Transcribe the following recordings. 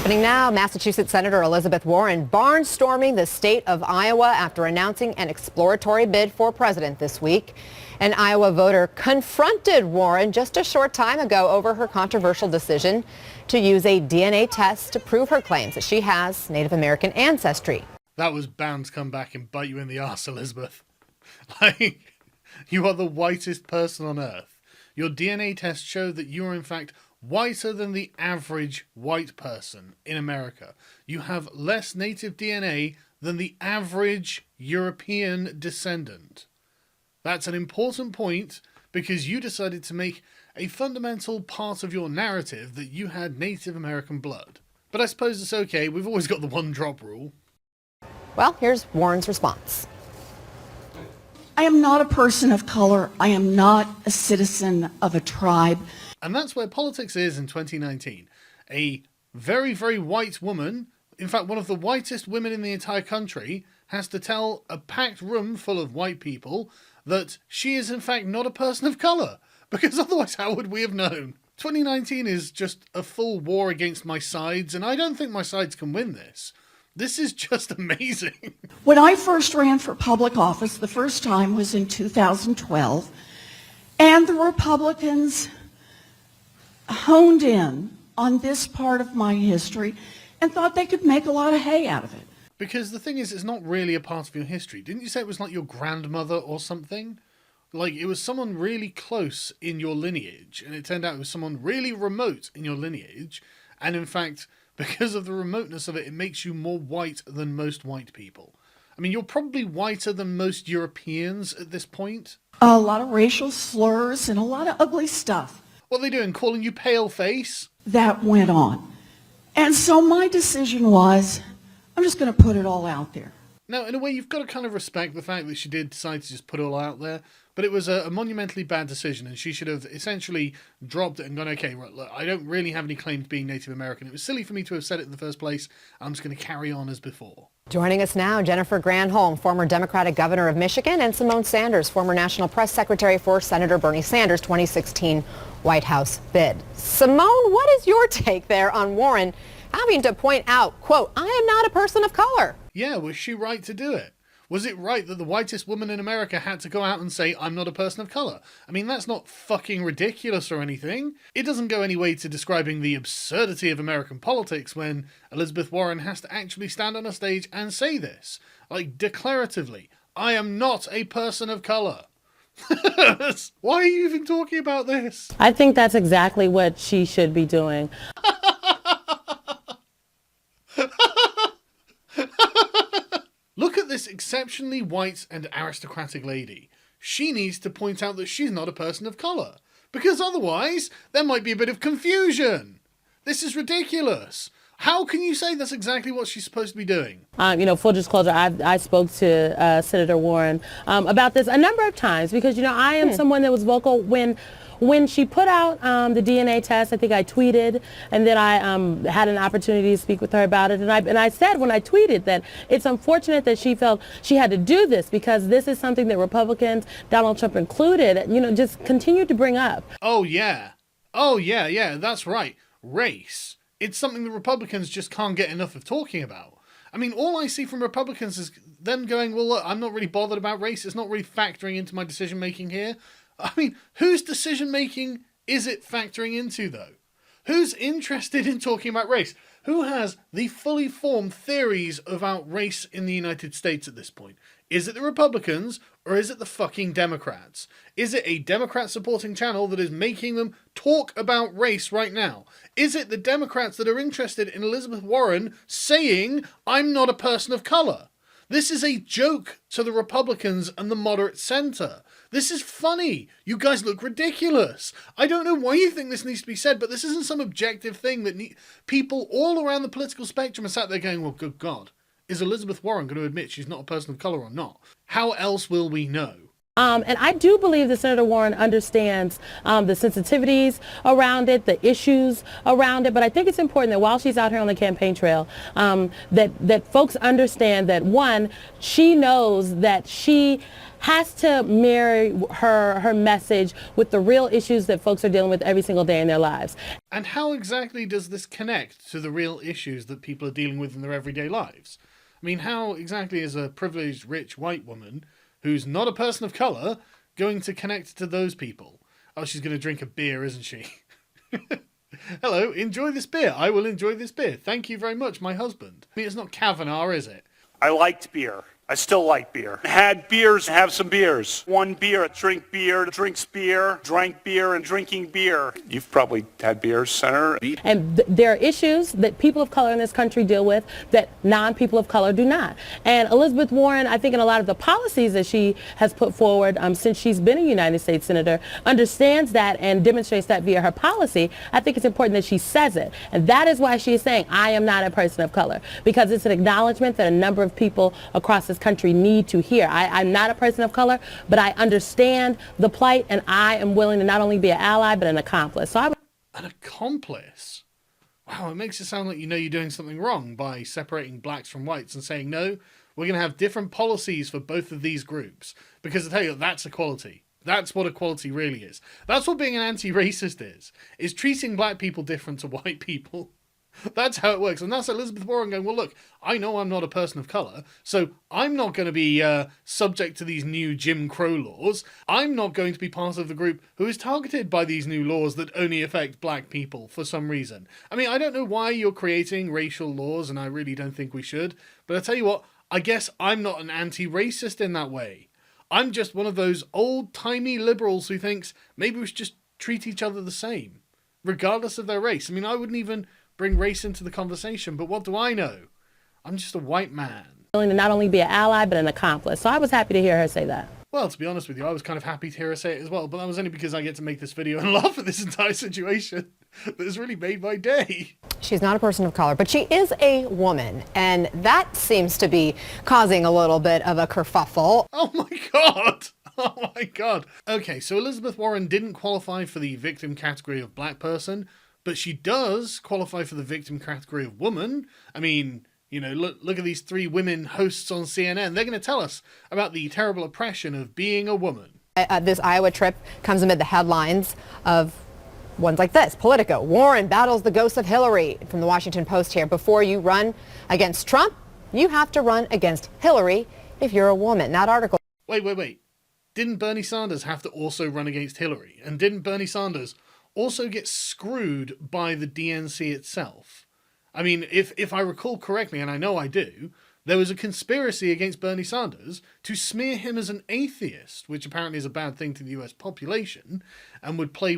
Happening now, Massachusetts Senator Elizabeth Warren barnstorming the state of Iowa after announcing an exploratory bid for president this week. An Iowa voter confronted Warren just a short time ago over her controversial decision to use a DNA test to prove her claims that she has Native American ancestry. That was bound to come back and bite you in the arse, Elizabeth. Like, you are the whitest person on earth. Your DNA test showed that you are in fact whiter than the average white person in America. You have less native DNA than the average European descendant. That's an important point because you decided to make a fundamental part of your narrative that you had Native American blood. But I suppose it's okay, we've always got the one drop rule. Well, here's Warren's response. I am not a person of color. I am not a citizen of a tribe. And that's where politics is in 2019. A very, very white woman, in fact one of the whitest women in the entire country, has to tell a packed room full of white people that she is in fact not a person of colour. Because otherwise how would we have known? 2019 is just a full war against my sides, and I don't think my sides can win this. This is just amazing. When I first ran for public office, the first time was in 2012, and the Republicans honed in on this part of my history and thought they could make a lot of hay out of it. Because the thing is, it's not really a part of your history. Didn't you say it was like your grandmother or something? Like, it was someone really close in your lineage, and it turned out it was someone really remote in your lineage, and in fact, because of the remoteness of it, it makes you more white than most white people. I mean, you're probably whiter than most Europeans at this point. A lot of racial slurs and a lot of ugly stuff. What are they doing, calling you pale face? That went on. And so my decision was, I'm just going to put it all out there. Now, in a way, you've got to kind of respect the fact that she did decide to just put it all out there, but it was a monumentally bad decision, and she should have essentially dropped it and gone, okay, right, look, I don't really have any claim to being Native American. It was silly for me to have said it in the first place. I'm just going to carry on as before. Joining us now, Jennifer Granholm, former Democratic governor of Michigan, and Simone Sanders, former national press secretary for Senator Bernie Sanders' 2016 White House bid. Simone, what is your take there on Warren having to point out, quote, I am not a person of color? Yeah, was she right to do it? Was it right that the whitest woman in America had to go out and say, I'm not a person of colour? I mean, that's not fucking ridiculous or anything. It doesn't go any way to describing the absurdity of American politics when Elizabeth Warren has to actually stand on a stage and say this. Like, declaratively, I am not a person of colour. Why are you even talking about this? I think that's exactly what she should be doing. Look at this exceptionally white and aristocratic lady. She needs to point out that she's not a person of colour, because otherwise there might be a bit of confusion. This is ridiculous. How can you say that's exactly what she's supposed to be doing? Full disclosure, I spoke to Senator Warren about this a number of times because, I am someone that was vocal when she put out the DNA test. I think I tweeted, and then I had an opportunity to speak with her about it. And I said when I tweeted that it's unfortunate that she felt she had to do this because this is something that Republicans, Donald Trump included, just continued to bring up. Oh, yeah, that's right. Race. It's something the Republicans just can't get enough of talking about. I mean, all I see from Republicans is them going, well, look, I'm not really bothered about race. It's not really factoring into my decision-making here. I mean, whose decision-making is it factoring into, though? Who's interested in talking about race? Who has the fully formed theories about race in the United States at this point? Is it the Republicans, or is it the fucking Democrats? Is it a Democrat-supporting channel that is making them talk about race right now? Is it the Democrats that are interested in Elizabeth Warren saying, I'm not a person of colour? This is a joke to the Republicans and the moderate centre. This is funny. You guys look ridiculous. I don't know why you think this needs to be said, but this isn't some objective thing that people all around the political spectrum are sat there going, well, good God, is Elizabeth Warren going to admit she's not a person of colour or not? How else will we know? And I do believe that Senator Warren understands the sensitivities around it, the issues around it. But I think it's important that while she's out here on the campaign trail, that folks understand that, one, she knows that she has to marry her message with the real issues that folks are dealing with every single day in their lives. And how exactly does this connect to the real issues that people are dealing with in their everyday lives? I mean, how exactly is a privileged, rich, white woman who's not a person of colour going to connect to those people? Oh, she's going to drink a beer, isn't she? Hello, enjoy this beer. I will enjoy this beer. Thank you very much, my husband. I mean, it's not Kavanaugh, is it? I liked beer. I still like beer. Had beers, have some beers. One beer, drink beer, drinks beer, drank beer, and drinking beer. You've probably had beers, Senator. And there are issues that people of color in this country deal with that non-people of color do not. And Elizabeth Warren, I think in a lot of the policies that she has put forward since she's been a United States Senator, understands that and demonstrates that via her policy. I think it's important that she says it. And that is why she is saying, I am not a person of color, because it's an acknowledgement that a number of people across this country need to hear. I'm not a person of color, but I understand the plight, and I am willing to not only be an ally, but an accomplice. So An accomplice? Wow, it makes it sound like you know you're doing something wrong by separating blacks from whites and saying, no, we're going to have different policies for both of these groups. Because I tell you, that's equality. That's what equality really is. That's what being an anti-racist is treating black people different to white people. That's how it works. And that's Elizabeth Warren going, well, look, I know I'm not a person of colour, so I'm not going to be subject to these new Jim Crow laws. I'm not going to be part of the group who is targeted by these new laws that only affect black people for some reason. I mean, I don't know why you're creating racial laws, and I really don't think we should, but I tell you what, I guess I'm not an anti-racist in that way. I'm just one of those old-timey liberals who thinks maybe we should just treat each other the same, regardless of their race. I mean, I wouldn't even bring race into the conversation, but what do I know? I'm just a white man. willing to not only be an ally, but an accomplice. So I was happy to hear her say that. Well, to be honest with you, I was kind of happy to hear her say it as well, but that was only because I get to make this video and laugh at this entire situation that has really made my day. She's not a person of color, but she is a woman, and that seems to be causing a little bit of a kerfuffle. Oh my God! Oh my God. Okay, so Elizabeth Warren didn't qualify for the victim category of black person, but she does qualify for the victim category of woman. I mean, you know, look at these three women hosts on CNN. They're going to tell us about the terrible oppression of being a woman. This Iowa trip comes amid the headlines of ones like this. Politico, Warren battles the ghost of Hillary. From the Washington Post here. Before you run against Trump, you have to run against Hillary if you're a woman. That article. Wait. Didn't Bernie Sanders have to also run against Hillary? And didn't Bernie Sanders also get screwed by the DNC itself? I mean, if I recall correctly, and I know I do, there was a conspiracy against Bernie Sanders to smear him as an atheist, which apparently is a bad thing to the US population and would play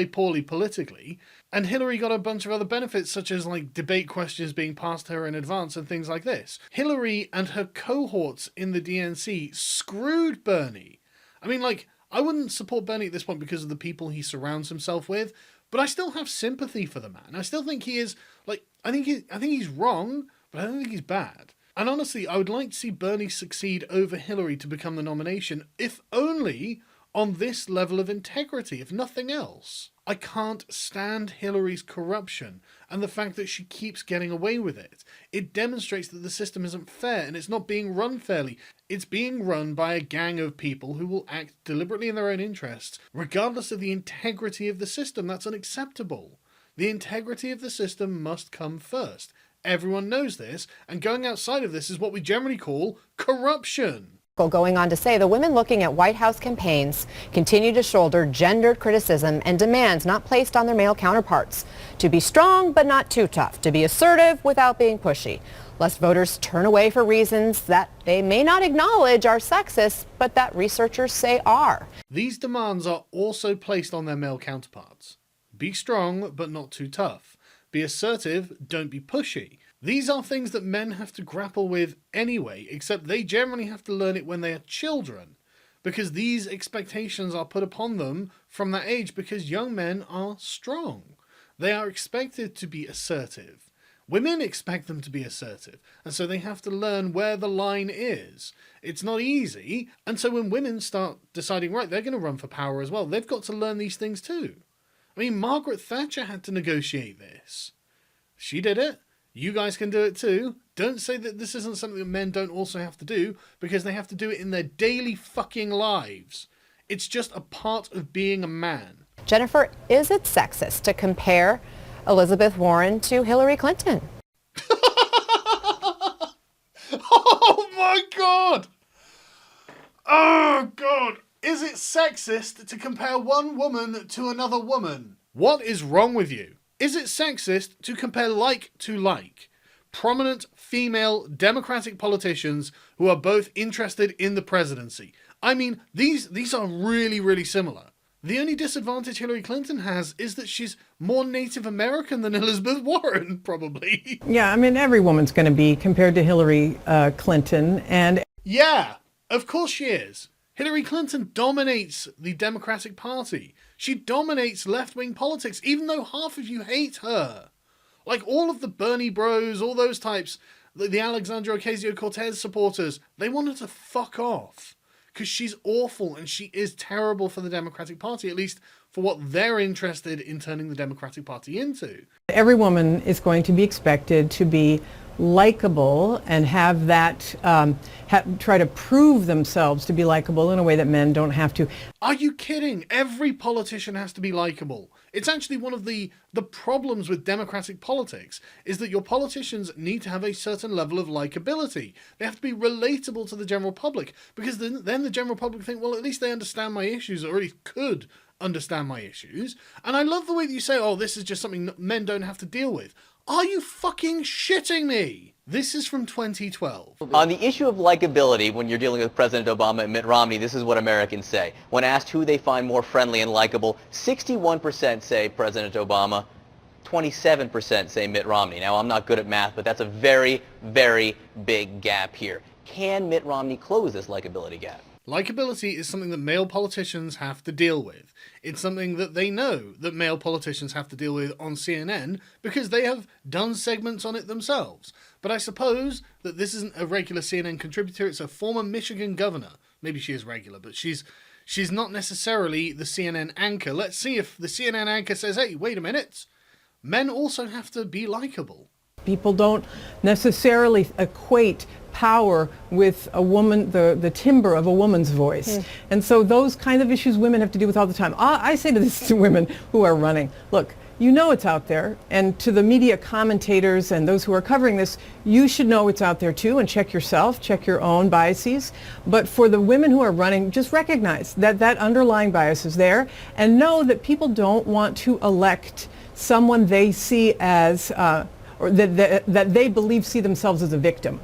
poorly politically. And Hillary got a bunch of other benefits, such as like debate questions being passed to her in advance and things like this. Hillary and her cohorts in the DNC screwed Bernie. I mean, like, I wouldn't support Bernie at this point because of the people he surrounds himself with, but I still have sympathy for the man. I still think he is, like, I think he's wrong, but I don't think he's bad. And honestly, I would like to see Bernie succeed over Hillary to become the nomination, if only on this level of integrity, if nothing else. I can't stand Hillary's corruption and the fact that she keeps getting away with it. It demonstrates that the system isn't fair and it's not being run fairly. It's being run by a gang of people who will act deliberately in their own interests, regardless of the integrity of the system. That's unacceptable. The integrity of the system must come first. Everyone knows this, and going outside of this is what we generally call corruption. Going on to say the women looking at White House campaigns continue to shoulder gendered criticism and demands not placed on their male counterparts. To be strong but not too tough. To be assertive without being pushy. Lest voters turn away for reasons that they may not acknowledge are sexist, but that researchers say are. These demands are also placed on their male counterparts. Be strong but not too tough. Be assertive, don't be pushy. These are things that men have to grapple with anyway, except they generally have to learn it when they are children, because these expectations are put upon them from that age because young men are strong. They are expected to be assertive. Women expect them to be assertive, and so they have to learn where the line is. It's not easy, and so when women start deciding, right, they're going to run for power as well, they've got to learn these things too. I mean, Margaret Thatcher had to negotiate this. She did it. You guys can do it too. Don't say that this isn't something that men don't also have to do, because they have to do it in their daily fucking lives. It's just a part of being a man. Jennifer, is it sexist to compare Elizabeth Warren to Hillary Clinton? Oh my God! Oh God! Is it sexist to compare one woman to another woman? What is wrong with you? Is it sexist to compare like to like? Prominent female Democratic politicians who are both interested in the presidency. I mean, these are really, really similar. The only disadvantage Hillary Clinton has is that she's more Native American than Elizabeth Warren, probably. Yeah, I mean, every woman's going to be compared to Hillary Clinton, and... Yeah, of course she is. Hillary Clinton dominates the Democratic Party. She dominates left-wing politics, even though half of you hate her. Like all of the Bernie bros, all those types, the Alexandria Ocasio-Cortez supporters, they want her to fuck off. Because she's awful and she is terrible for the Democratic Party, at least for what they're interested in turning the Democratic Party into. Every woman is going to be expected to be likable and have that, try to prove themselves to be likable in a way that men don't have to. Are you kidding? Every politician has to be likable. It's actually one of the problems with democratic politics is that your politicians need to have a certain level of likability. They have to be relatable to the general public, because then the general public think, well, at least they understand my issues, or at least could understand my issues. And I love the way that you say, oh, this is just something men don't have to deal with. Are you fucking shitting me? This is from 2012. On the issue of likability, when you're dealing with President Obama and Mitt Romney, this is what Americans say. When asked who they find more friendly and likable, 61% say President Obama, 27% say Mitt Romney. Now, I'm not good at math, but that's a very, very big gap here. Can Mitt Romney close this likability gap? Likability is something that male politicians have to deal with. It's something that they know that male politicians have to deal with on CNN because they have done segments on it themselves. But I suppose that this isn't a regular CNN contributor, it's a former Michigan governor. Maybe she is regular, but she's not necessarily the CNN anchor. Let's see if the CNN anchor says, hey, wait a minute, men also have to be likable. People don't necessarily equate power with a woman, the timbre of a woman's voice. And so those kind of issues women have to deal with all the time. I say to this to women who are running, look, you know it's out there, and to the media commentators and those who are covering this, you should know it's out there too, and check yourself, check your own biases. But for the women who are running, just recognize that that underlying bias is there, and know that people don't want to elect someone they see as, or that they believe see themselves as a victim.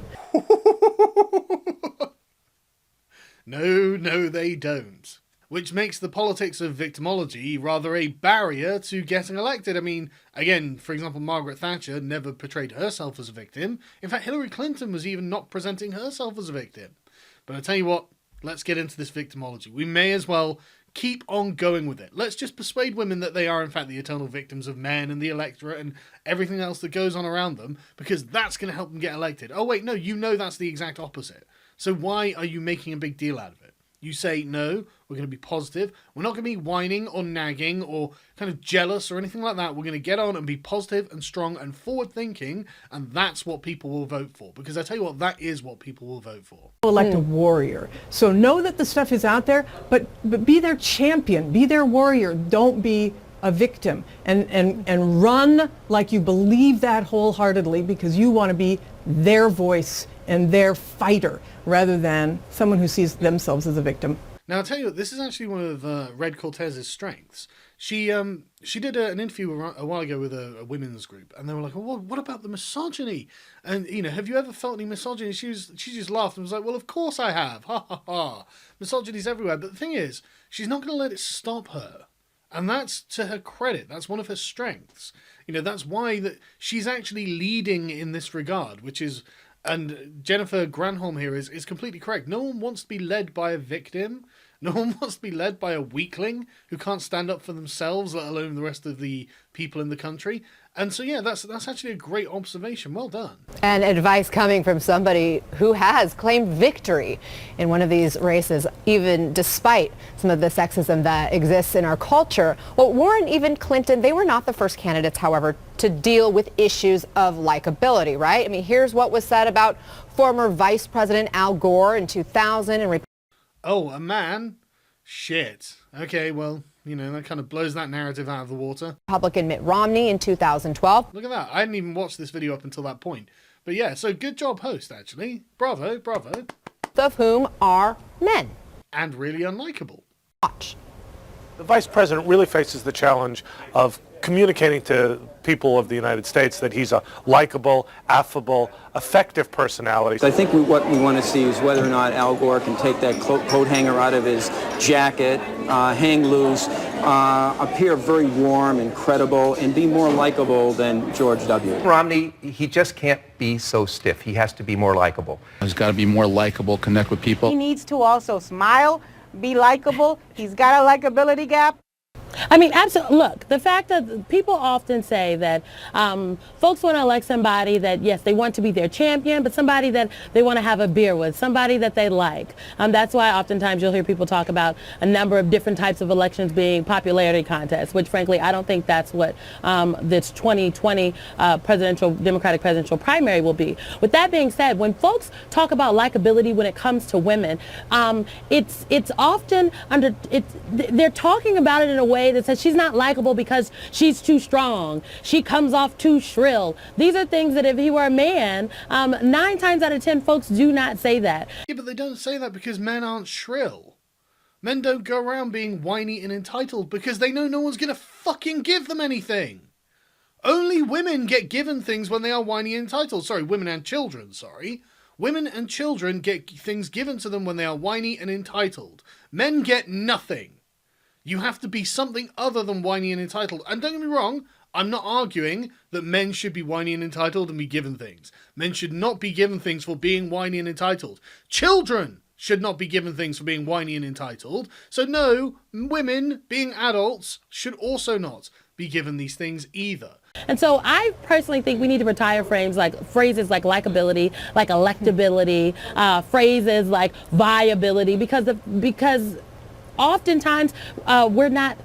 No, they don't. Which makes the politics of victimology rather a barrier to getting elected. I mean, again, for example, Margaret Thatcher never portrayed herself as a victim. In fact, Hillary Clinton was even not presenting herself as a victim. But I tell you what, let's get into this victimology. We may as well keep on going with it. Let's just persuade women that they are in fact the eternal victims of men and the electorate and everything else that goes on around them, because that's going to help them get elected. Oh wait, no, you know that's the exact opposite. So why are you making a big deal out of it? You say, no, we're going to be positive. We're not going to be whining or nagging or kind of jealous or anything like that. We're going to get on and be positive and strong and forward-thinking, and that's what people will vote for. Because I tell you what, that is what people will vote for. Elect a warrior. So know that the stuff is out there, but be their champion, be their warrior. Don't be a victim. And run like you believe that wholeheartedly, because you want to be their voice and their fighter, rather than someone who sees themselves as a victim. Now, I'll tell you what, this is actually one of Red Cortez's strengths. She did an interview a while ago with a women's group, and they were like, well, what about the misogyny? And, you know, have you ever felt any misogyny? She just laughed and was like, well, of course I have. Ha, ha, ha. Misogyny's everywhere. But the thing is, she's not going to let it stop her. And that's to her credit. That's one of her strengths. You know, that's why that she's actually leading in this regard, which is... And Jennifer Granholm here is completely correct. No one wants to be led by a victim. No one wants to be led by a weakling who can't stand up for themselves, let alone the rest of the people in the country. And so, yeah, that's actually a great observation. Well done. And advice coming from somebody who has claimed victory in one of these races, even despite some of the sexism that exists in our culture. Well, Warren, even Clinton, they were not the first candidates, however, to deal with issues of likability, right? I mean, here's what was said about former Vice President Al Gore in 2000 and Oh, a man? Shit. Okay, well, you know, that kind of blows that narrative out of the water. Republican Mitt Romney in 2012. Look at that. I hadn't even watched this video up until that point. But yeah, so good job, host, actually. Bravo, bravo. Of whom are men. And really unlikable. Watch. The vice president really faces the challenge of communicating to people of the United States that he's a likable, affable, effective personality. I think what we want to see is whether or not Al Gore can take that coat hanger out of his jacket, hang loose, appear very warm and credible, and be more likable than George W. Romney, he just can't be so stiff. He has to be more likable. He's got to be more likable, connect with people. He needs to also smile, be likable. He's got a likability gap. I mean, absolutely. Look, the fact that people often say that folks want to elect somebody that, yes, they want to be their champion, but somebody that they want to have a beer with, somebody that they like. That's why oftentimes you'll hear people talk about a number of different types of elections being popularity contests, which frankly, I don't think that's what this 2020 Democratic presidential primary will be. With that being said, when folks talk about likability when it comes to women, it's often they're talking about it in a way that says she's not likable because she's too strong. She comes off too shrill. These are things that if he were a man, 9 times out of 10 folks do not say that. Yeah, but they don't say that because men aren't shrill. Men don't go around being whiny and entitled because they know no one's gonna fucking give them anything. Only women get given things when they are whiny and entitled. Sorry, women and children, sorry. Women and children get things given to them when they are whiny and entitled. Men get nothing. You have to be something other than whiny and entitled. And don't get me wrong, I'm not arguing that men should be whiny and entitled and be given things. Men should not be given things for being whiny and entitled. Children should not be given things for being whiny and entitled. So no, women, being adults, should also not be given these things either. And so I personally think we need to retire phrases like likability, like electability, phrases like viability, because oftentimes we're not,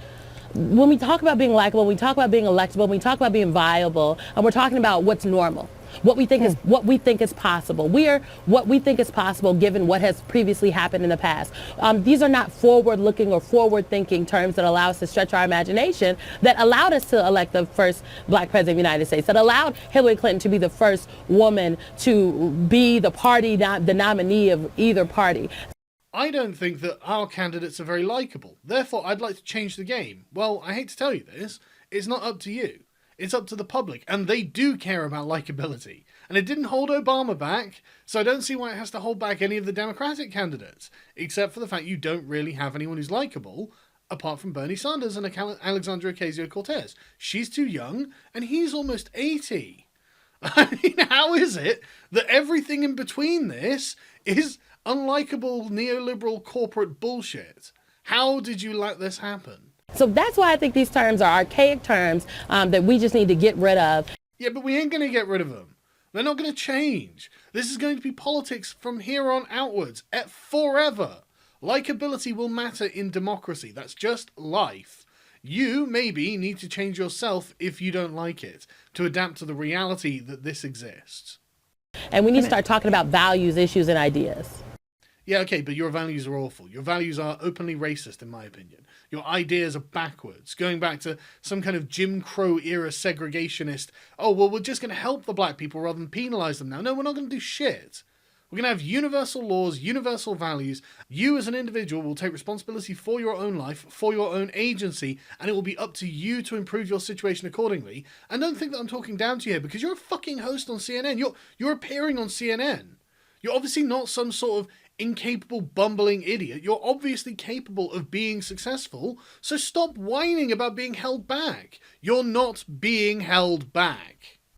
when we talk about being likable, we talk about being electable, we talk about being viable, and we're talking about what's normal, what we think is possible. We are what we think is possible given what has previously happened in the past. These are not forward-looking or forward-thinking terms that allow us to stretch our imagination, that allowed us to elect the first black president of the United States, that allowed Hillary Clinton to be the first woman to be the nominee of either party. I don't think that our candidates are very likeable. Therefore, I'd like to change the game. Well, I hate to tell you this, it's not up to you. It's up to the public, and they do care about likability. And it didn't hold Obama back, so I don't see why it has to hold back any of the Democratic candidates, except for the fact you don't really have anyone who's likable, apart from Bernie Sanders and Alexandria Ocasio-Cortez. She's too young, and he's almost 80. I mean, how is it that everything in between this is unlikable neoliberal corporate bullshit? How did you let this happen? So that's why I think these terms are archaic terms that we just need to get rid of. Yeah, but we ain't going to get rid of them. They're not going to change. This is going to be politics from here on outwards, forever. Likability will matter in democracy. That's just life. You, maybe, need to change yourself if you don't like it, to adapt to the reality that this exists. And we need to start talking about values, issues, and ideas. Yeah, okay, but your values are awful. Your values are openly racist, in my opinion. Your ideas are backwards, going back to some kind of Jim Crow era segregationist, oh, well, we're just going to help the black people rather than penalise them now. No, we're not going to do shit. We're going to have universal laws, universal values. You as an individual will take responsibility for your own life, for your own agency, and it will be up to you to improve your situation accordingly. And don't think that I'm talking down to you here, because you're a fucking host on CNN. You're appearing on CNN. You're obviously not some sort of incapable, bumbling idiot. You're obviously capable of being successful, so stop whining about being held back. You're not being held back.